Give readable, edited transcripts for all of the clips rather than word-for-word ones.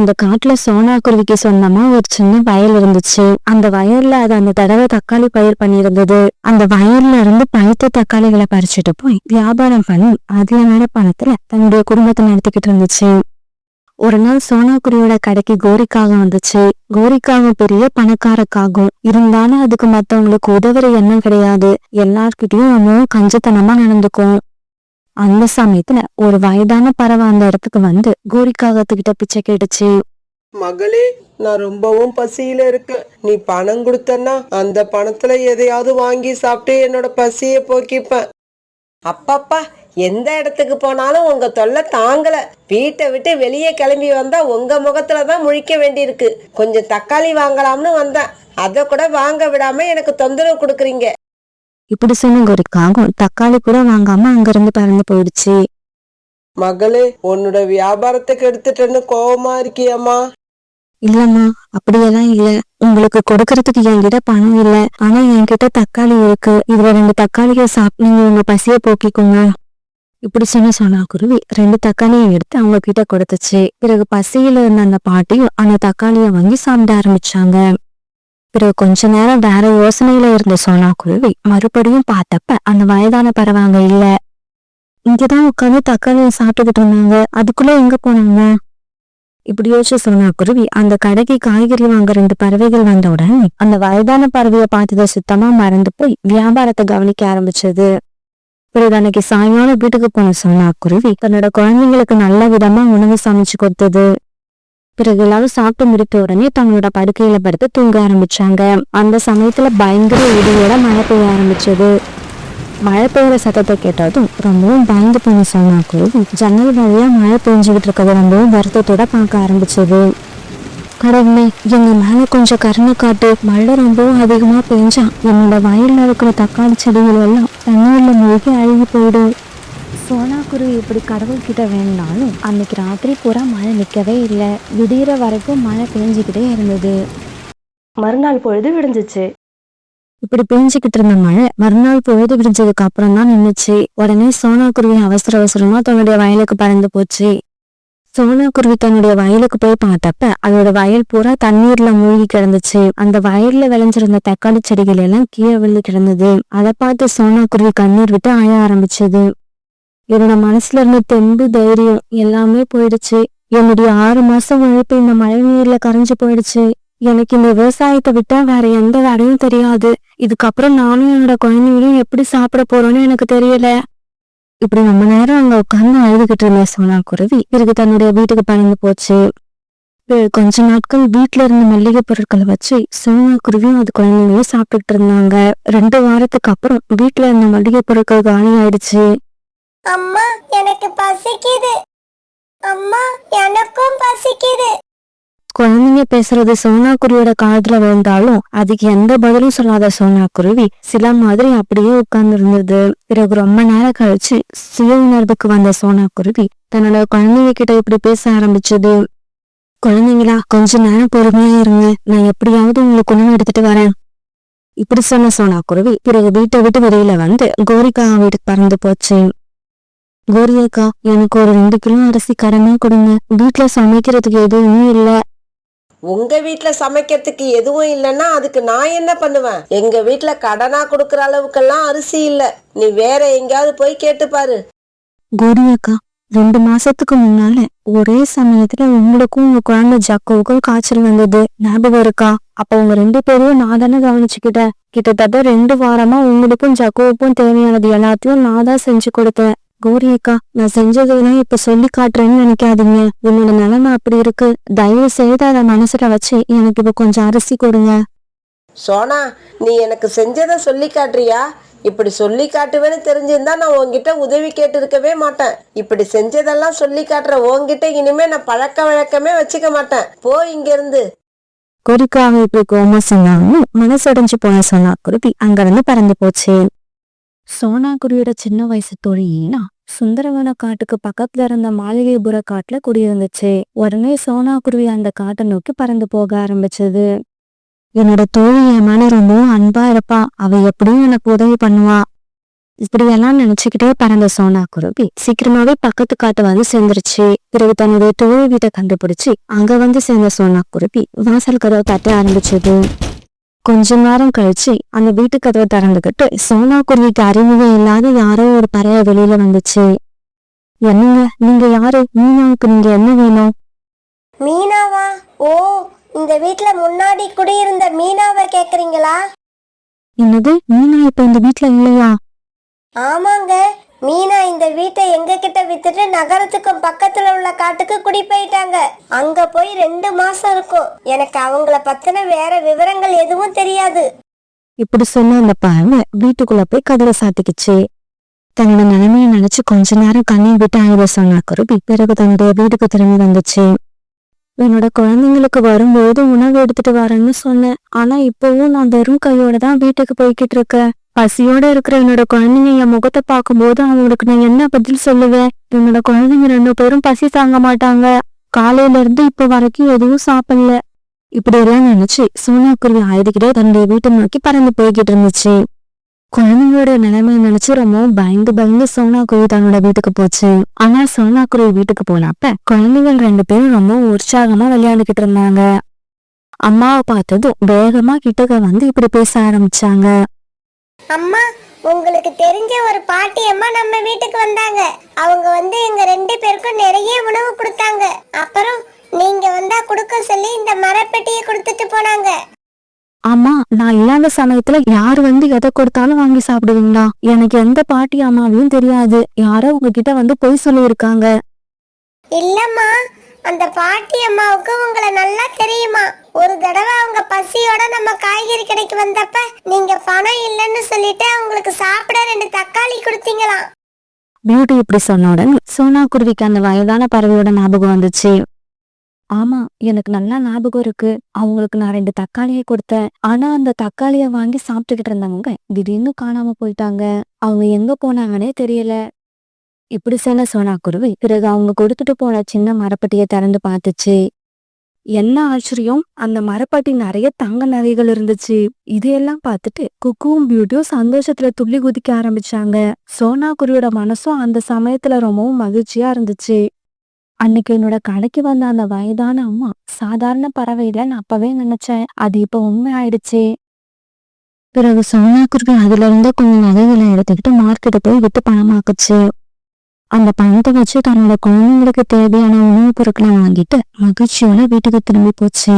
அந்த காட்டுல சோனா குருவிக்கு சொந்தமா ஒரு சின்ன வயல் இருந்துச்சு. அந்த வயல்ல அது அந்த தடவை தக்காளி பயிர் பண்ணியிருந்தது. அந்த வயல்ல இருந்து பழுத்த தக்காளிகளை பறிச்சுட்டு போய் வியாபாரம் பண்ணி அதிகமான பணத்துல தன்னுடைய குடும்பத்தை நடத்திக்கிட்டு இருந்துச்சு. ஒரு நாள் சோனா குருவியோட கடைக்கு கோரிக்காகம் வந்துச்சு. கோரிக்காகம் பெரிய பணக்காரக்காகும், இருந்தாலும் அதுக்கு மத்தவங்களுக்கு உதவுற எண்ணம் கிடையாது. எல்லார்கிட்டயும் ரொம்பவும் கஞ்சத்தனமா நடந்துக்கும். அந்த சமயத்துல ஒரு வயதான பறவை அந்த இடத்துக்கு வந்து கோரிக்காகத்துக்கிட்ட பிச்சை கேட்டுச்சு. மகளே, நான் ரொம்பவும் பசியில இருக்கேன். நீ பணம் கொடுத்தன்னா அந்த பணத்துல எதையாவது வாங்கி சாப்பிட்டு என்னோட பசியை போக்கிப்பேன். அப்பப்பா, எந்த இடத்துக்கு போனாலும் உங்க தொல்லை தாங்கல. வீட்டை விட்டு வெளியே கிளம்பி வந்தா உங்க முகத்துலதான் முழிக்க வேண்டியிருக்கு. கொஞ்சம் தக்காளி வாங்கலாம்னு வந்தேன், அதை கூட வாங்க விடாம எனக்கு தொந்தரவு கொடுக்குறீங்க. இப்படி சொன்ன கோரிக்காகம் தக்காளி கூட வாங்காம அங்கிருந்து பறந்து போயிடுச்சு. மகளே, உன்னோட வியாபாரத்துக்கு எடுத்துட்டேன்னு கோவமா இருக்கியம்மா? இல்லம்மா, அப்படியெல்லாம் இல்ல. உங்களுக்கு கொடுக்கறதுக்கு என்கிட்ட பணம் இல்ல, ஆனா என்கிட்ட தக்காளி இருக்கு. இதுல 2 தக்காளியை சாப்பிட்டு நீங்க உங்க பசிய போக்கிக்கோங்க. இப்படி சொன்ன குருவி 2 தக்காளியை எடுத்து அவங்க கிட்ட கொடுத்துச்சு. பிறகு பசியில இருந்த அந்த பாட்டியும் அந்த தக்காளிய வாங்கி சாப்பிட ஆரம்பிச்சாங்க. பிறகு கொஞ்ச நேரம் வேற யோசனையில இருந்த சோனா குருவி மறுபடியும் பார்த்தப்ப அந்த வயதான பறவை அங்க இல்ல. இங்கதான் உட்காந்து தக்காளியை சாப்பிட்டுக்கிட்டு இருந்தாங்க, அதுக்குள்ள எங்க போனாங்க? இப்படி யோசிச்சு சோனா குருவி அந்த கடைக்கு காய்கறி வாங்க 2 பறவைகள் வந்த உடனே அந்த வயதான பறவையை பார்த்ததை சுத்தமா மறந்து போய் வியாபாரத்தை கவனிக்க ஆரம்பிச்சது. பிறகு அன்னைக்கு சாயங்காலம் வீட்டுக்கு போன சோனா குருவி தன்னோட குழந்தைங்களுக்கு நல்ல விதமா உணவு சமைச்சு கொடுத்தது. பிறகு எல்லாரும் சாப்பிட்டு முடித்த உடனே தங்களோட படுக்கையில படுத்து தூங்க ஆரம்பிச்சாங்க. அந்த சமயத்துல பயங்கர இடியோட மழை பெய்ய ஆரம்பிச்சது. மழை பெய்யுற சத்தத்தை கேட்டதும் ரொம்பவும் பயந்து போன சோனா குருவி ஜன்னல் வழியா மழை பெஞ்சுக்கிட்டு இருக்கிறத ரொம்பவும் வருத்தத்தோட பார்க்க ஆரம்பிச்சது. கடவுளே, எங்க மேல கொஞ்சம் கருணை காட்டு. மழை ரொம்பவும் அதிகமா பெஞ்சா என்னோட வயல்ல இருக்கிற தக்காளி செடிகள் எல்லாம் தண்ணீர்ல மூழ்கி அழுகி போயிடும். சோனா குருவி இப்படி கடவுள்கிட்ட வேணுனாலும் அன்னைக்கு ராத்திரி பூரா மழை நிக்கவே இல்லை. விடிகிற வரைக்கும் மழை பெஞ்சுக்கிட்டே இருந்தது. மறுநாள் பொழுது விடிஞ்சிச்சு. இப்படி பெஞ்சுக்கிட்டு இருந்த மழை மறுநாள் பொழுது விடிஞ்சதுக்கு அப்புறம் தான் நின்னுச்சு. உடனே சோனா குருவி அவசர அவசரமா தன்னுடைய வயலுக்கு பறந்து போச்சு. சோனா குருவி தன்னுடைய வயலுக்கு போய் பார்த்தப்ப அதோட வயல் பூரா தண்ணீர்ல மூழ்கி கிடந்துச்சு. அந்த வயல்ல விளைஞ்சிருந்த தக்காளி செடிகள் எல்லாம் கீழே விழுந்து கிடந்தது. அதை பார்த்து சோனா குருவி கண்ணீர் விட்டு அழ ஆரம்பிச்சது. என்னோட மனசுல இருந்த தெம்பு, தைரியம் எல்லாமே போயிடுச்சு. என்னுடைய 6 மாசம் உழைப்பு இந்த மழை நீர்ல கரைஞ்சு போயிடுச்சு. எனக்கு இந்த விவசாயத்தை விட்டா வேற எந்த வேலையும் தெரியாது. இதுக்கப்புறம் நானும் என்னோட குழந்தைகளும் எப்படி சாப்பிட போறோம்னு எனக்கு தெரியல. இப்படி ரொம்ப நேரம் அங்க உட்கார்ந்து அழுதுகிட்டு இருந்த சோனா குருவி பிறகு தன்னுடைய வீட்டுக்கு பறந்து போச்சு. கொஞ்ச நாட்கள் வீட்டுல இருந்த மல்லிகை பொருட்களை வச்சு சோனா குருவியும் அது குழந்தைங்களும் சாப்பிட்டுட்டு இருந்தாங்க. 2 வாரத்துக்கு அப்புறம் வீட்டுல இருந்த மல்லிகை பொருட்கள் காலி ஆயிடுச்சு. அம்மா, எனக்கு பசிக்குது. அம்மா, எனக்கும் பசிக்குது. குழந்தைங்க பேசுறது சோனா குருவியோட காதுல விழுந்தாலும் அதுக்கு எந்த பதிலும் சொல்லாத சோனா குருவி சில மாதிரி அப்படியே உட்கார்ந்து இருந்தது. பிறகு ரொம்ப நேரம் கழிச்சு சுய உணர்வுக்கு வந்த சோனா குருவி தன்னோட குழந்தைங்க கிட்ட இப்படி பேச ஆரம்பிச்சது. குழந்தைங்களா, கொஞ்ச நேரம் பொறுமையா இருங்க, நான் எப்படியாவது உங்களுக்கு உணவு எடுத்துட்டு வரேன். இப்படி சொன்ன சோனா குருவி பிறகு வீட்டை விட்டு வெளியில வந்து கோரிக்கா வீட்டுக்கு பறந்து போச்சு. கோரியக்கா, எனக்கு ஒரு 2 கிலோ அரிசி கடனா கொடுங்க. வீட்டுல சமைக்கிறதுக்கு எதுவுமே இல்ல. உங்க வீட்டுல சமைக்கிறதுக்கு எதுவும் இல்லைன்னா அதுக்கு நான் என்ன பண்ணுவேன்? எங்க வீட்டுல கடனா கொடுக்கற அளவுக்கெல்லாம் அரிசி இல்ல. நீ வேற எங்கேயாவது போய் கேட்டு பாரு. கோரியக்கா, 2 மாசத்துக்கு முன்னால ஒரே சமயத்துல உங்களுக்கும் உங்க குழந்தை ஜக்குவுக்கும் காய்ச்சல் வந்தது, ஞாபகம் இருக்கா? அப்ப உங்க 2 பேரையும் நான் தானே கவனிச்சுக்கிட்டேன். கிட்டத்தட்ட 2 வாரமா உங்களுக்கும் ஜக்குவுக்கும் தேவையானது எல்லாத்தையும் நான் தான் செஞ்சு கொடுத்தேன். கோரியக்கா, நான் செஞ்சதெல்லாம் இப்ப சொல்லி காட்டுறேன்னு நினைக்காதீங்க. என்னோட நிலைமை அப்படி இருக்கு. தயவு செய்து அதை மனசுல வச்சு எனக்கு இப்ப கொஞ்சம் அரிசி கொடுங்க. சோனா, நீ எனக்கு செஞ்சதை சொல்லி காட்டுறியா? இப்படி சொல்லி காட்டுவேன்னு தெரிஞ்சிருந்தா நான் உன்கிட்ட உதவி கேட்டு இருக்கவே மாட்டேன். இப்படி செஞ்சதெல்லாம் சொல்லி காட்டுற உன்கிட்ட இனிமே நான் பழக்க வழக்கமே வச்சுக்க மாட்டேன். போ இங்க இருந்து. கோரிக்காவை இப்படி கோமா சொன்னாலும் மனசடைஞ்சு போன சோனா குருவி அங்கிருந்து பறந்து போச்சு. சோனா குருவியோட சின்ன வயசு தோழினா சுந்தரவன காட்டுக்கு பக்கத்துல இருந்த மாளிகைபுர காட்டுல குடியிருந்துச்சு. உடனே சோனா குருவி அந்த காட்டை நோக்கி பறந்து போக ஆரம்பிச்சது. என்னோட தோழி என் மேல ரொம்பவும் அன்பா இருப்பா. அவ எப்படியும் எனக்கு உதவி பண்ணுவா. இப்படியெல்லாம் நினைச்சுக்கிட்டே பறந்த சோனா குருவி சீக்கிரமாவே பக்கத்து காட்டு வந்து சேர்ந்துருச்சு. பிறகு தன்னுடைய தோழி வீட்டை கண்டுபிடிச்சு அங்க வந்து சேர்ந்த சோனா குருவி வாசல் கதவை தட்ட ஆரம்பிச்சது. கொஞ்ச நேரம் கழிச்சு அந்த வீட்டு கதவை திறந்துகிட்டு சோனா குருவிக்கு அறிமுகம் இல்லாத யாரோ ஒரு பறவை வெளியில வந்துச்சு. என்னங்க, நீங்க யாரு? மீனாவுக்கு நீங்க என்ன வேணும்? மீனாவா? ஓ, இந்த வீட்ல முன்னாடி குடியிருந்த மீனாவை கேக்குறீங்களா? என்னது, மீனா இப்ப இந்த வீட்ல இல்லையா? ஆமாங்க, மீனா இந்த வீட்டை எங்க கிட்ட வித்துட்டு நகரத்துக்கும் பக்கத்துல உள்ள காட்டுக்கு குடி போயிட்டாங்க. அங்க போய் 2 மாசம் இருக்கும். எனக்கு அவங்கள பத்தின வேற விவரங்கள் எதுவும் தெரியாது. இப்படி சொன்ன அந்த பறவை வீட்டுக்குள்ள போய் கதவை சாத்திக்குச்சு. தன்னோட நிலைமையை நினைச்சு கொஞ்ச நேரம் கண்ணீர் விட்டு அழுத சோனா குருவி பிறகு தன்னுடைய வீட்டுக்கு திரும்பி வந்துச்சு. என்னோட குழந்தைங்களுக்கு வரும்போது உணவு எடுத்துட்டு வரேன்னு சொன்னேன். ஆனா இப்பவும் நான் வெறும் கையோட தான் வீட்டுக்கு போய்கிட்டு இருக்கேன். பசியோட இருக்கிற என்னோட குழந்தைங்க என் முகத்தை பார்க்கும்போது அவங்களுக்கு நான் என்ன பதில் சொல்லுவேன்? என்னோட குழந்தைங்க 2 பேரும் பசி தாங்க மாட்டாங்க. காலையில இருந்து இப்ப வரைக்கும் எதுவும் சாப்பிடல. இப்படி எல்லாம் நினைச்சு சோனா குருவி அழுதுகிட்டே தன்னுடைய வீட்டை நோக்கி பறந்து போய்கிட்டு இருந்துச்சு. குழந்தைங்களோட நிலைமையை நினைச்சு ரொம்பவும் பயந்து சோனா குருவி தன்னோட வீட்டுக்கு போச்சு. ஆனா சோனா குருவி வீட்டுக்கு போனப்ப குழந்தைகள் 2 பேரும் ரொம்ப உற்சாகமா விளையாண்டுகிட்டு இருந்தாங்க. அம்மாவை பார்த்ததும் வேகமா கிட்டக்க வந்து இப்படி பேச ஆரம்பிச்சாங்க. அம்மா, உங்களுக்கு தெரிஞ்ச ஒரு பாட்டி அம்மா நம்ம வீட்டுக்கு வந்தாங்க. அவங்க வந்து எங்க 2 பேருக்கும் நிறைய உணவு கொடுத்தாங்க. அப்புறம் நீங்க வந்தா கொடுக்க சொல்லி இந்த மரப்பெட்டியை கொடுத்துட்டு போனாங்க. ஆமா, நான் இல்லாத சமயத்துல யாரு வந்து எதை கொடுத்தாலும் வாங்கி சாப்பிடுவீங்களா? எனக்கு எந்த பாட்டி அம்மாவையும் தெரியாது. யாரோ உங்ககிட்ட வந்து பொய் சொல்லியிருக்காங்க. இல்லம்மா, அந்த பாட்டி அம்மாவுக்கு உங்களை நல்லா தெரியுமா? ஒரு தடவை அவங்க பசியோட நம்ம காய்கறி கடைக்கு வந்தப்ப நீங்க பணம் இல்லைன்னு சொல்லிட்டு அவங்களுக்கு சாப்பிட 2 தக்காளி கொடுத்தீங்களாம். பியூட்டி இப்படி சொன்ன உடனே சோனா குருவிக்கு அந்த வயதான பறவையோட ஞாபகம் வந்துச்சு. ஆமா, எனக்கு நல்லா ஞாபகம் இருக்கு. அவங்களுக்கு நான் 2 தக்காளியை கொடுத்தேன். ஆனா அந்த தக்காளிய வாங்கி சாப்பிட்டுக்கிட்டு இருந்தவங்க திடீர்னு காணாம போயிட்டாங்க. அவங்க எங்க போனாங்கன்னே தெரியல. இப்படி சொன்ன சோனா குருவி பிறகு அவங்க கொடுத்துட்டு போன சின்ன மரப்பட்டியை திறந்து பார்த்துச்சு. என்ன ஆச்சரியம், அந்த மரப்பட்டி நிறைய தங்க நகைகள் இருந்துச்சு. இதையெல்லாம் பார்த்துட்டு குக்குவும் பியூட்டியும் சந்தோஷத்துல துள்ளி குதிக்க ஆரம்பிச்சாங்க. சோனா குருவியோட மனசும் அந்த சமயத்துல ரொம்பவும் மகிழ்ச்சியா இருந்துச்சு. அன்னைக்கு என்னோட கடைக்கு வந்த அந்த வயதான அம்மா சாதாரண பறவை இல்லைன்னு அப்பவே நினைச்சேன். அது இப்ப உண்மை ஆயிடுச்சு. பிறகு சோனா குருவி அதுல இருந்து கொஞ்சம் நகைகளை எடுத்துக்கிட்டு மார்க்கெட்டை போய் விட்டு பணமாக்குச்சு. அந்த பணத்தை வச்சு தன்னோட குழந்தைங்களுக்கு தேவையான உணவுப் பொருட்களை வாங்கிட்டு மகிழ்ச்சியோட வீட்டுக்கு திரும்பி போச்சு.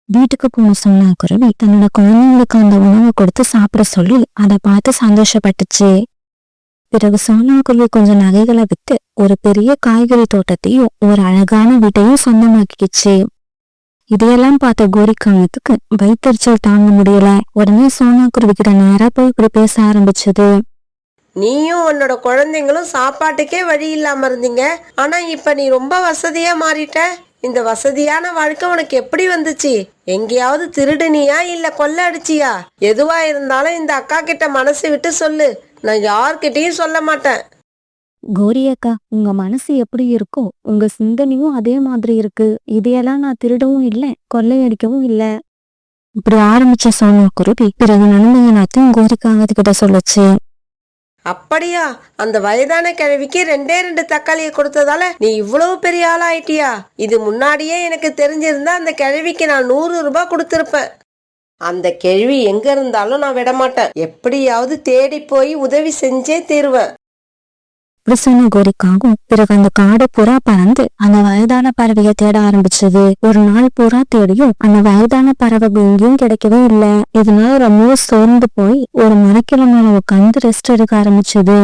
வீட்டுக்கு போன சோனா குருவி தன்னோட குழந்தைங்களுக்கு அந்த உணவை கொடுத்து சாப்பிட சொல்லி அதை பார்த்து சந்தோஷப்பட்டுச்சு. பிறகு சோனா குருவி கொஞ்சம் நகைகளை வித்து ஒரு பெரிய காய்கறி தோட்டத்தையும் ஒரு அழகான வீட்டையும் சொந்தமாக்கிடுச்சு. இதையெல்லாம் பார்த்த கோரிக்கானத்துக்கு வயிற்றுச்சல் தாங்க முடியல. உடனே சோனா குருவி கிட்ட நேரா போய் இப்படி பேச ஆரம்பிச்சது. நீயும் உன்னோட குழந்தைங்களும் சாப்பாட்டுக்கே வழி இல்லாம இருந்தீங்க. ஆனா இப்ப நீ ரொம்ப வசதியா மாறிட்ட. இந்த வசதியான வாழ்க்கை உனக்கு எப்படி வந்துச்சு? எங்கேயாவது திருடுனியா இல்ல கொள்ள அடிச்சியா? எதுவா இருந்தாலும் இந்த அக்கா கிட்ட மனசு விட்டு சொல்லு. நான் யார்கிட்டயும் சொல்ல மாட்டேன். கோரி அக்கா, உங்க மனசு எப்படி இருக்கோ உங்க சிந்தனையும் அதே மாதிரி இருக்கு. இதையெல்லாம் நான் திருடவும் இல்லை, கொள்ளையடிக்கவும் இல்லை. இப்படி ஆரம்பிச்ச சோனா குருவி பிறகு நடந்த எல்லாத்தையும் கோரிக்காங்கத்துக்கிட்ட சொல்லுச்சு. அப்படியா? அந்த வயதான கிழவிக்கு 2 தக்காளியை கொடுத்ததால நீ இவ்வளவு பெரிய ஆளா ஆயிட்டியா? இது முன்னாடியே எனக்கு தெரிஞ்சிருந்தா அந்த கிழவிக்கு நான் 100 ரூபாய் கொடுத்திருப்பேன். அந்த கேள்வி எங்க இருந்தாலும் நான் விடமாட்டேன். எப்படியாவது தேடி போய் உதவி செஞ்சே தீருவேன். இப்படி சொன்ன கோரிக்காகும் பிறகு அந்த காடு பூரா பறந்து அந்த வயதான பறவையை தேட ஆரம்பிச்சது. ஒரு நாள் பூரா தேடியும் அந்த வயதான பறவை எங்கேயும் கிடைக்கவே இல்லை. இதனால ரொம்ப சோர்ந்து போய் ஒரு மரக்கிளை மேல உட்காந்து ரெஸ்ட் எடுக்க ஆரம்பிச்சது.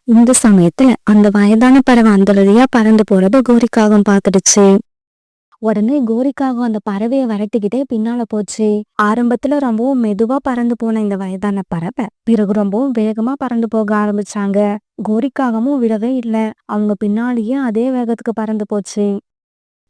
இந்த சமயத்துல அந்த வயதான பறவை அந்த வழியா பறந்து போறத கோரிக்காகம் பார்த்துடுச்சு. உடனே கோரிக்காகம் அந்த பறவையை விரட்டிக்கிட்டே பின்னால போச்சு. ஆரம்பத்துல ரொம்பவும் மெதுவா பறந்து போன இந்த வயதான பறவை பிறகு ரொம்பவும் வேகமா பறந்து போக ஆரம்பிச்சாங்க. கோரிக்காகமும் விடவே இல்லை. அவங்க பின்னாலேயே அதே வேகத்துக்கு பறந்து போச்சு.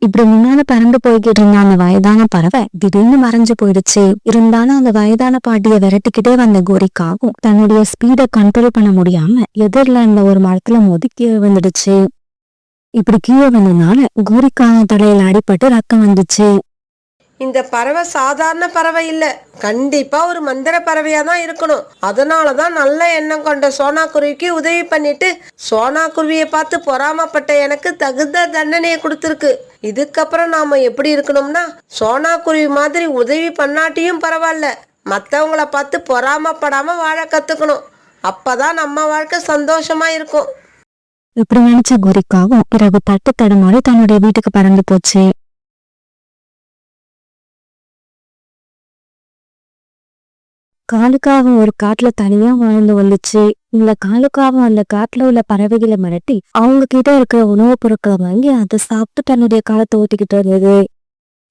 இப்படி முன்னால பறந்து போய்கிட்டு இருந்த அந்த வயதான பறவை திடீர்னு மறைஞ்சு போயிடுச்சு. இருந்தாலும் அந்த வயதான பாட்டியை விரட்டிக்கிட்டே வந்த கோரிக்காகும் தன்னுடைய ஸ்பீடை கண்ட்ரோல் பண்ண முடியாம எதிரில இருந்த ஒரு மரத்துல மோதி கீழே விழுந்துடுச்சு. இப்படி கீழே வந்ததுனால கோரிக்காக தலையில அடிபட்டு ரத்தம் வந்துச்சு. இந்த பறவை சாதாரண பறவை இல்ல, கண்டிப்பா ஒரு மந்திர பறவையா தான் இருக்கணும். அதனாலதான் நல்ல எண்ணம் கொண்ட சோனா குருவிக்கு உதவி பண்ணிட்டு சோனா குருவியை பார்த்து பொறாமப்பட்ட எனக்கு தகுந்த தண்டனையை கொடுத்துருக்கு. இதுக்கப்புறம் நாம எப்படி இருக்கணும்னா, சோனா குருவி மாதிரி உதவி பண்ணாட்டியும் பரவாயில்ல, மற்றவங்கள பார்த்து பொறாமப்படாம வாழ கத்துக்கணும். அப்பதான் நம்ம வாழ்க்கை சந்தோஷமா இருக்கும். இப்படி நினைச்ச கோரிக்காவும் பிறகு தட்டு தடுமாறி தன்னுடைய வீட்டுக்கு பறந்து போச்சு. காலுக்காவும் ஒரு காட்டுல தனியா வாழ்ந்து வந்துச்சு. இந்த காலுக்காவும் அந்த காட்டுல உள்ள பறவைகளை மிரட்டி அவங்க கிட்ட இருக்கிற உணவுப் பொருட்களை வாங்கி அதை சாப்பிட்டு தன்னுடைய காலத்தை ஓட்டிக்கிட்டு இருந்தது.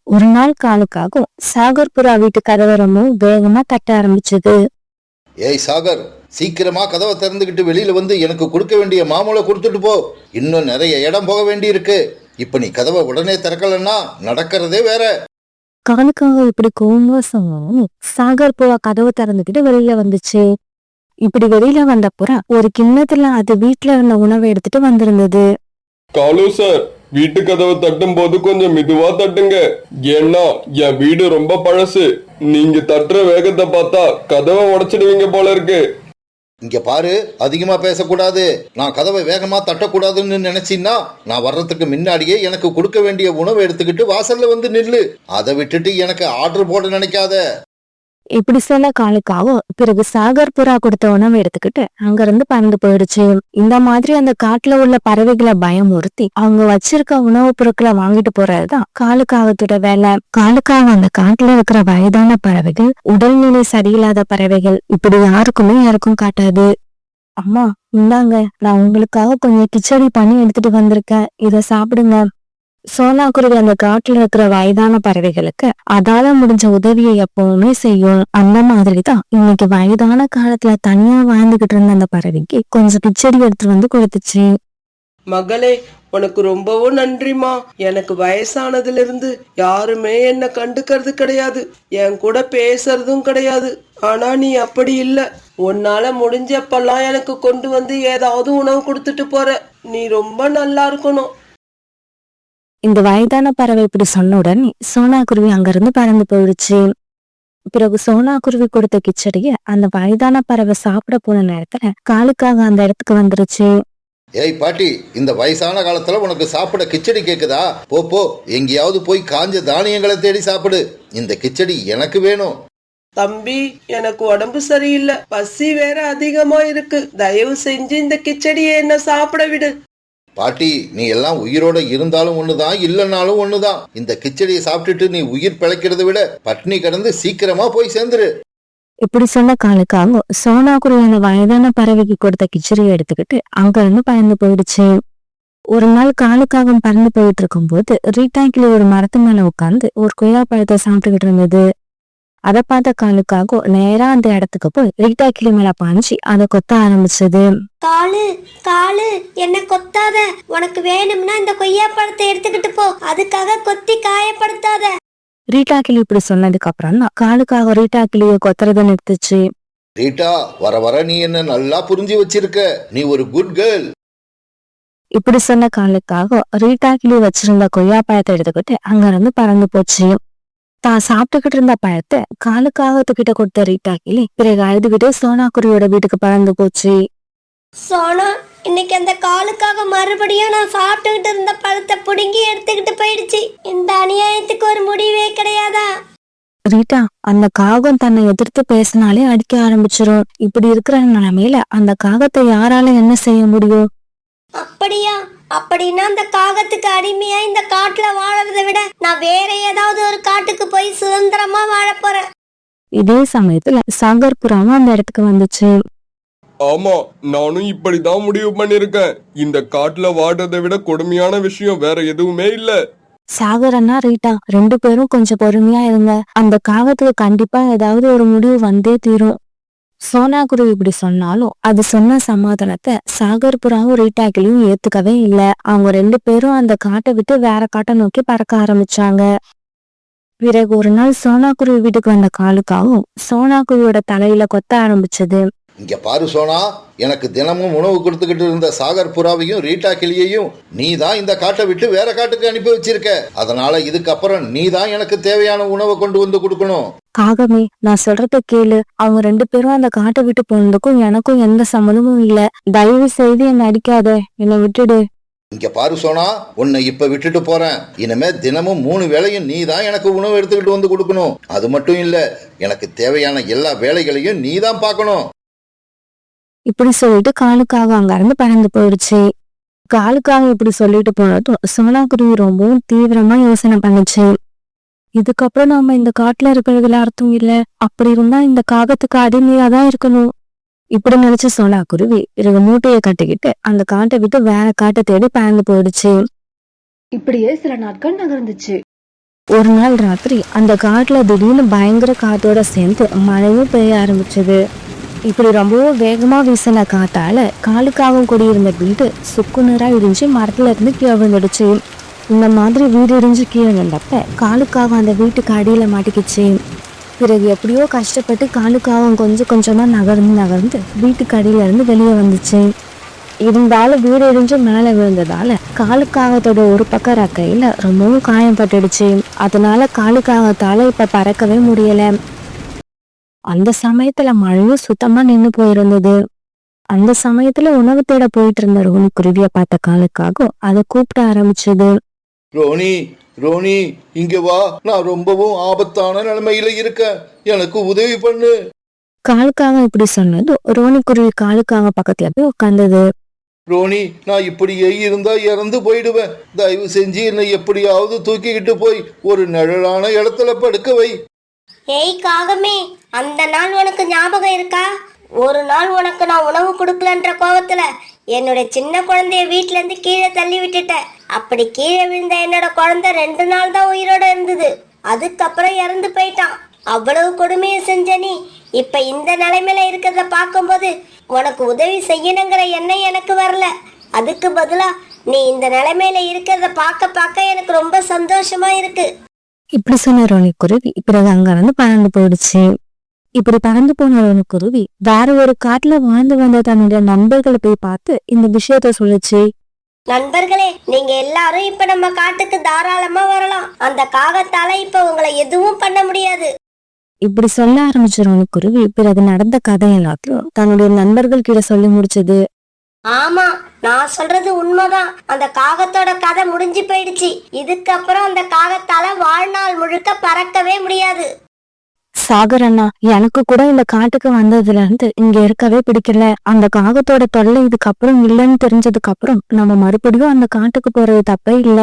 ஒரு நாள் காலுக்காகவும் சாகர் புறா வீட்டு கதவரமும் வேகமா தட்ட ஆரம்பிச்சது. ஏய் சாகர், சீக்கிரமா கதவை திறந்துக்கிட்டு வெளியில வந்து எனக்கு கொடுக்க வேண்டிய மாமூலை கொடுத்துட்டு போ. இன்னும் நிறைய இடம் போக வேண்டி இருக்கு. இப்ப நீ கதவை உடனே திறக்கலன்னா நடக்கிறதே வேற. காலுக்காக இப்படி கோவமா சொன்னாலும் சாகர் புறா கதவை திறந்துக்கிட்டு வெளியில வந்துச்சு. இப்படி வெளியில வந்த புறா ஒரு கிண்ணத்துல அது வீட்டுல இருந்த உணவை எடுத்துட்டு வந்திருந்தது. காலு சார், வீட்டு கதவை தட்டும் போது கொஞ்சம் மெதுவா தட்டுங்க. ஏன்னா என் வீடு ரொம்ப பழசு. நீங்க தட்டுற வேகத்தை பார்த்தா கதவை உடைச்சிடுவீங்க போல இருக்கு. இங்க பாரு, அதிகமா பேசக்கூடாது. நான் கதவை வேகமா தட்டக்கூடாதுன்னு நினைச்சின்னா நான் வர்றதுக்கு முன்னாடியே எனக்கு கொடுக்க வேண்டிய உணவை எடுத்துக்கிட்டு வாசல்ல வந்து நில்லு. அதை விட்டுட்டு எனக்கு ஆர்டர் போட நினைக்காத. இப்படி சொல்ல காலுக்காவும் பிறகு சாகர் புறா கொடுத்த உணவை எடுத்துக்கிட்டு அங்க இருந்து பறந்து போயிடுச்சு. இந்த மாதிரி அந்த காட்டுல உள்ள பறவைகளை பயமுறுத்தி அவங்க வச்சிருக்க உணவுப் பொருட்களை வாங்கிட்டு போறதுதான் காலுக்காகத்தோட வேலை. காலுக்காக அந்த காட்டுல இருக்கிற வயதான பறவைகள், உடல்நிலை சரியில்லாத பறவைகள், இப்படி யாருக்கும் காட்டாது. அம்மா இந்தாங்க, நான் உங்களுக்காக கொஞ்சம் கிச்சடி பண்ணி எடுத்துட்டு வந்திருக்கேன், இத சாப்பிடுங்க. சோனா குருவி அந்த காட்டுல இருக்கிற வயதான பறவைகளுக்கு அதால முடிஞ்ச உதவியை எப்பவுமே செய்யும். அந்த மாதிரிதான் இன்னைக்கு வயதான காலத்துல தனியா வாழ்ந்துகிட்டு இருந்த அந்த பறவைக்கு கொஞ்சம் கிச்சடி எடுத்துட்டு வந்து கொடுத்துச்சு. மகளே, உனக்கு ரொம்பவும் நன்றிமா. எனக்கு வயசானதுல இருந்து யாருமே என்ன கண்டுக்கிறது கிடையாது, என் கூட பேசுறதும் கிடையாது. ஆனா நீ அப்படி இல்ல. உன்னால முடிஞ்சப்பெல்லாம் எனக்கு கொண்டு வந்து ஏதாவது உணவு கொடுத்துட்டு போற. நீ ரொம்ப நல்லா இருக்கணும். இந்த வயதான பறவை இப்படி சொன்ன உடனே சோனா குருவி அங்கிருந்து பறந்து போயிடுச்சு. பிறகு சோனா குருவி கொடுத்த கிச்சடிய அந்த வயதான பறவை சாப்பிட போன நேரத்துல காலுக்காக அந்த இடத்துக்கு வந்துருச்சு. ஏய் பாட்டி, இந்த வயசான காலத்துல உனக்கு சாப்பிட கிச்சடி கேக்குதா? போ எங்கேயாவது போய் காஞ்ச தானியங்களை தேடி சாப்பிடு. இந்த கிச்சடி எனக்கு வேணும். தம்பி, எனக்கு உடம்பு சரியில்லை, பசி வேற அதிகமா இருக்கு. தயவு செஞ்சு இந்த கிச்சடியை என்ன சாப்பிட விடு. பாட்டி, நீ எல்லாம் உயிரோட இருந்தாலும் ஒண்ணுதான், இல்லைன்னாலும் ஒண்ணுதான். இந்த கிச்சடியை சாப்பிட்டுட்டு நீ உயிர் பிழைக்கிறத விட பட்னி கிடந்து சீக்கிரமா போய் சேர்ந்துரு. இப்படி சொன்ன காலுக்காக சோனா குருவி அந்த வயதான பறவைக்கு கொடுத்த கிச்சடியை எடுத்துக்கிட்டு அங்க இருந்து பறந்து போயிடுச்சு. ஒரு நாள் காலுக்காகம் பறந்து போயிட்டு இருக்கும் போது ரீட்டா கிளி ஒரு மரத்து மேல உட்கார்ந்து ஒரு கொய்யா பழத்தை சாப்பிட்டுக்கிட்டு இருந்தது. அதை பார்த்த காலுக்காக நேரா அந்த இடத்துக்கு போய் ரீட்டா கிளி மேல பாஞ்சு அதை கொத்த ஆரம்பிச்சது. காலு காலு, என்ன கொத்தாத. உனக்கு வேணும்னா இந்த கொய்யா பழத்தை எடுத்துக்கிட்டு போ, அதுக்காக கொத்தி காயப்படுத்தாத. ரீட்டா கிளி இப்படி சொன்னதுக்கு அப்புறம் தான் காலுக்காக ரீட்டா கிளிய கொத்துறத நிறுத்துச்சு. ரீட்டா, வர வர நீ என்ன நல்லா புரிஞ்சு வச்சிருக்க. நீ ஒரு குட் கேர்ள். இப்படி சொன்ன காலுக்காக ரீட்டா கிளி வச்சிருந்த கொய்யா பழத்தை எடுத்துக்கிட்டு அங்க இருந்து பறந்து போச்சு. தான் சாப்பிட்டுக்கிட்டு இருந்த பழத்தை காலுக்காகத்துக்கிட்ட கொடுத்த ரீட்டா கிளி பிறகு அழுதுகிட்டே சோனா குருவியோட வீட்டுக்கு பறந்து போச்சு. சோனா, இன்னைக்கு அந்த காலுக்காக மறுபடியும் நான் சாப்பிட்டுக்கிட்டு இருந்த பழத்தை புடுங்கி எடுத்துக்கிட்டு போயிடுச்சு. இந்த அநியாயத்துக்கு ஒரு முடிவே கிடையாதா? ரீட்டா, அந்த காகம் தன்னை எதிர்த்து பேசினாலே அடிக்க ஆரம்பிச்சிரும். இப்படி இருக்கிற நிலைமையில அந்த காகத்தை யாரால என்ன செய்ய முடியும்? அப்படியா? அப்படின்னா அந்த காகத்துக்கு அடிமையா இந்த காட்டுல வாழறதை விட நான் வேற ஏதாவது ஒரு காட்டுக்கு போய் சுதந்திரமா வாழ போறேன். இதே சமயத்துல சாகர் புறாவும் அந்த இடத்துக்கு வந்துச்சு. ஆமா, நானும் இப்படிதான் முடிவு பண்ணிருக்கேன். இந்த காட்டுல வாடுறதை விட கொடுமையான விஷயம் வேற எதுவுமே இல்ல. சாகர் அண்ணா, ரீட்டா, 2 பேரும் கொஞ்சம் பொறுமையா இருங்க. அந்த காகத்துக்கு கண்டிப்பா ஏதாவது ஒரு முடிவு வந்தே தீரும். சோனா குருவி இப்படி சொன்னாலும் அது சொன்ன சமாதானத்தை சாகர் புறாவும் ரீட்டா கிளியும் ஏத்துக்கவே இல்ல. அவங்க 2 பேரும் அந்த காட்டை விட்டு வேற காட்டை நோக்கி பறக்க ஆரம்பிச்சாங்க. பிறகு ஒரு நாள் சோனா குருவி வீட்டுக்கு வந்த காலுக்காவும் சோனா குருவியோட தலையில கொத்த ஆரம்பிச்சது. இங்க பாரு சோனா, எனக்கு தினமும் உணவு கொடுத்துக்கிட்டு இருந்த சாகர் புறாவையும் ரீட்டா கிளியையும் நீ தான் இந்த காட்டை விட்டு வேற காட்டுக்கு அனுப்பி வச்சிருக்க. அதனால இதுக்கப்புறம் நீ தான் எனக்கு தேவையான உணவை கொண்டு வந்து கொடுக்கணும். காகமே, நான் சொல்றத கேளு. அவங்க 2 பேரும் அந்த காட்டை விட்டு போனதுக்கும் எனக்கும் எந்த சம்மதமும் இல்ல. தயவு செய்து என்னை அடிக்காத, என்னை விட்டுடு. இங்க பாரு சோனா, உன்னை இப்ப விட்டுட்டு போறேன். இனிமே தினமும் 3 வேளையும் நீ தான் எனக்கு உணவு எடுத்துக்கிட்டு வந்து கொடுக்கணும். அது மட்டும் இல்ல, எனக்கு தேவையான எல்லா வேலைகளையும் நீ தான் பார்க்கணும். இப்படி சொல்லிட்டு காலுக்காக அங்க இருந்து பறந்து போயிடுச்சு. காலுக்காக இப்படி சொல்லிட்டு போனதும் சோனா குருவி ரொம்பவும் தீவிரமா யோசனை பண்ணுச்சு. இதுக்கப்புறம் நாம இந்த காட்டுல இருக்கிறதுல அர்த்தம் இல்ல. அப்படி இருந்தா இந்த காகத்துக்கு அடிமையா தான் இருக்கணும். இப்படி நினைச்ச சோனா குருவி பிறகு மூட்டையை கட்டிக்கிட்டு அந்த காட்டை விட்டு வேற காட்டை தேடி பறந்து போயிடுச்சு. இப்படியே சில நாட்கள் நகர்ந்துச்சு. ஒரு நாள் ராத்திரி அந்த காட்டுல திடீர்னு பயங்கர காத்தோட சேர்ந்து மழையும் பெய்ய ஆரம்பிச்சது. இப்படி ரொம்பவும் வேகமா வீசின காத்தால காலுக்காகவும் குடியிருந்த வீடு சுக்குநூறா இடிஞ்சு மரத்துல இருந்து கீழே விழுந்துடுச்சு. இந்த மாதிரி வீடு இடிஞ்சு கீழே விழுந்தப்ப காலுக்காகவும் அந்த வீட்டுக்கு அடியில மாட்டிக்கிச்சு. பிறகு எப்படியோ கஷ்டப்பட்டு காலுக்காகவும் கொஞ்சம் கொஞ்சமா நகர்ந்து வீட்டுக்கு அடியில இருந்து வெளியே வந்துச்சு. இருந்தாலும் வீடு இடிஞ்சு மேல விழுந்ததால காலுக்காகத்தோட ஒரு பக்கம் ரக்கையில ரொம்பவும் காயப்பட்டுடுச்சு. அதனால காலுக்காகத்தால இப்ப பறக்கவே முடியல. அந்த சமயத்துல மழையும் சுத்தமா நின்னு போயிருந்தது. அந்த சமயத்துல உணவு தேட போயிட்டு இருந்த ரோனி குருவிய பார்த்த காலுக்காகவும் அதை கூப்பிட ஆரம்பிச்சது. ரோனி, ரோனி, இங்க வா. நான் ரொம்பவும் ஆபத்தான நிலைமையில இருக்கேன். எனக்கு உதவி பண்ணு. காலுக்காக இப்படி சொன்னதும் ரோனி குருவி காலுக்காக பக்கத்துல போய் உட்கார்ந்தது. ரோனி, நான் இப்படியே இருந்தா இறந்து போயிடுவேன். தயவு செஞ்சு என்னை எப்படியாவது தூக்கிக்கிட்டு போய் ஒரு நிழலான இடத்துல படுக்க வை. ஏய் காகமே, அந்த நாள் உனக்கு ஞாபகம் இருக்கா? ஒரு நாள் உனக்கு நான் உணவு கொடுக்கலன்ற கோவத்துல என்னோட சின்ன குழந்தைய வீட்டுல இருந்து கீழே தள்ளி விட்டுட்டேன். அப்படி கீழே விழுந்த என்னோட குழந்தை 2 நாள் தான் உயிரோட இருந்தது. அதுக்கப்புறம் இறந்து போயிட்டான். அவ்வளவு கொடுமையை செஞ்ச நீ இப்ப இந்த நிலைமையில இருக்கிறத பார்க்கும்போது உனக்கு உதவி செய்யணுங்கிற எண்ணம் எனக்கு வரல. அதுக்கு பதிலா நீ இந்த நிலைமையில இருக்கிறத பார்க்க எனக்கு ரொம்ப சந்தோஷமா இருக்கு. இப்படி சொன்ன ரோனி குருவி பிறகு அங்க இருந்து பறந்து போயிடுச்சு. இப்படி பறந்து போன ரோனி குருவி வேற ஒரு காட்டுல வாழ்ந்து வந்த தன்னுடைய நண்பர்களை போய் பார்த்து இந்த விஷயத்த சொல்லுச்சு. நண்பர்களே, நீங்க எல்லாரும் இப்ப நம்ம காட்டுக்கு தாராளமா வரலாம். அந்த காகத்தால இப்ப உங்களை எதுவும் பண்ண முடியாது. இப்படி சொல்ல ஆரம்பிச்ச ரோனி குருவி பிறகு நடந்த கதை எல்லாத்தையும் தன்னுடைய நண்பர்கள் கிட்ட சொல்லி முடிச்சது. ஆமா, நான் சொல்றது உண்மைதான். அந்த காகத்தோட கதை முடிஞ்சு போயிடுச்சு. இதுக்கப்புறம் அந்த காகத்தால வாழ்நாள் முழுக்க பறக்கவே முடியாது. சாகர் அண்ணா, எனக்கு கூட இந்த காட்டுக்கு வந்ததுல இருந்து இங்க இருக்கவே பிடிக்கல. அந்த காகத்தோட தொல்லை இதுக்கப்புறம் இல்லைன்னு தெரிஞ்சதுக்கு அப்புறம் நம்ம மறுபடியும் அந்த காட்டுக்கு போறது தப்பே இல்ல.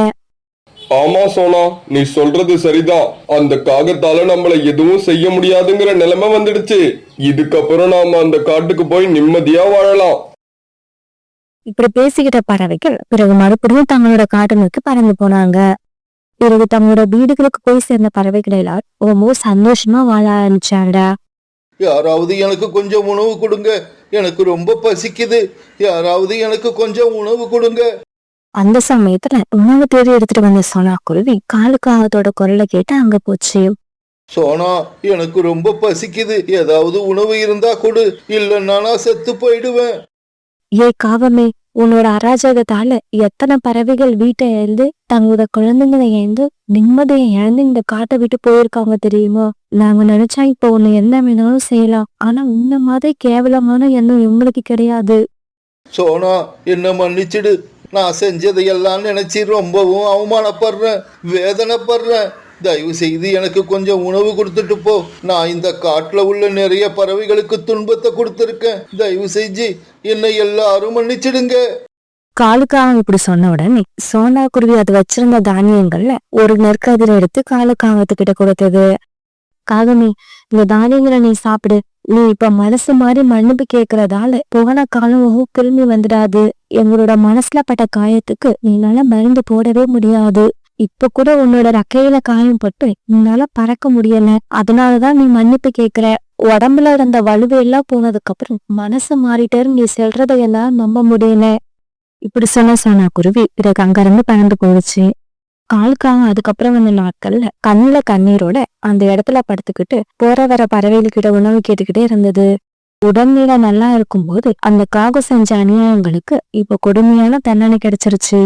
ஆமா சோனா, நீ சொல்றது சரிதான். அந்த காகத்தால நம்மள எதுவும் செய்ய முடியாதுங்கிற நிலைமை வந்துடுச்சு. இதுக்கப்புறம் நாம அந்த காட்டுக்கு போய் நிம்மதியா வாழலாம். இப்படி பேசிக்கிட்ட பறவைகள் பிறகு மறுபடியும் தங்களோட காட்டு நோக்கி பறந்து போனாங்க. பிறகு தங்களோட வீடுகளுக்கு போய் சேர்ந்த பறவைகள் எல்லாரும் ரொம்ப சந்தோஷமா வாழ ஆரம்பிச்சாங்க. யாராவது எனக்கு கொஞ்சம் உணவு கொடுங்க. எனக்கு ரொம்ப பசிக்குது. யாராவது எனக்கு கொஞ்சம் உணவு கொடுங்க. அந்த சமயத்துல உணவு தேடி எடுத்துட்டு வந்த சோனா குருவி காலுக்காகத்தோட குரலை கேட்டு அங்க போச்சு. சோனா, எனக்கு ரொம்ப பசிக்குது. ஏதாவது உணவு இருந்தா கொடு. இல்லைன்னா நான் செத்து போயிடுவேன். ஏ காகமே, உன்னோட அராஜகத்தால எத்தனை பறவைகள் வீட்டை இழந்து தங்களோட குழந்தைங்களை இழந்து நிம்மதியை இழந்து இந்த காட்டை விட்டு போயிருக்காங்க தெரியுமா? நாங்க நினைச்சா இப்ப உன்னை என்ன வேணாலும் செய்யலாம். ஆனா இந்த மாதிரி கேவலமான எண்ணம் இவங்களுக்கு கிடையாது. சோனா, என்ன மன்னிச்சிடு. நான் செஞ்சதையெல்லாம் நினைச்சு ரொம்பவும் அவமானப்படுறேன், வேதனைப்படுறேன். தயவு செய்து எனக்கு கொஞ்சம் உணவு கொடுத்துட்டு போ. நான் இந்த காட்டுல உள்ள நிறைய பறவைகளுக்கு துன்பத்தை கொடுத்துருக்கேன். தயவு செஞ்சு என்னை எல்லாரும் மன்னிச்சிடுங்க. காலுக்காகம் இப்படி சொன்ன உடனே சோனா குருவி அது வச்சிருந்த தானியங்கள்ல ஒரு நெற்கதிரை எடுத்து காலுக்காகத்துக்கிட்ட கொடுத்தது. காகமே, இந்த தானியங்களை நீ சாப்பிடு. நீ இப்ப மனசு மாதிரி மன்னிப்பு கேக்குறதால போன காலம் திரும்பி வந்துடாது. எங்களோட மனசுல பட்ட காயத்துக்கு நீனால மருந்து போடவே முடியாது. இப்ப கூட உன்னோட ரக்கையில காயம் பட்டு உன்னால பறக்க முடியல. அதனாலதான் நீ மன்னிப்பு கேக்குற. உடம்புல இருந்த வலுவையெல்லாம் போனதுக்கு அப்புறம் மனசு மாறிட்டேன்னு நீ சொல்றத எல்லாம் நம்ப முடியல. இப்படி சொன்ன சோனா குருவி பிறகு அங்கிருந்து பறந்து போயிடுச்சு. காலுக்காக அதுக்கப்புறம் வந்த நாட்கள்ல கண்ணுல கண்ணீரோட அந்த இடத்துல படுத்துக்கிட்டு போற வர பறவைகள் கிட்ட உணவு கேட்டுக்கிட்டே இருந்தது. உடல்நிலை நல்லா இருக்கும்போது அந்த காகம் செஞ்ச அநியாயங்களுக்கு இப்ப கொடுமையான தண்டனை கிடைச்சிருச்சு.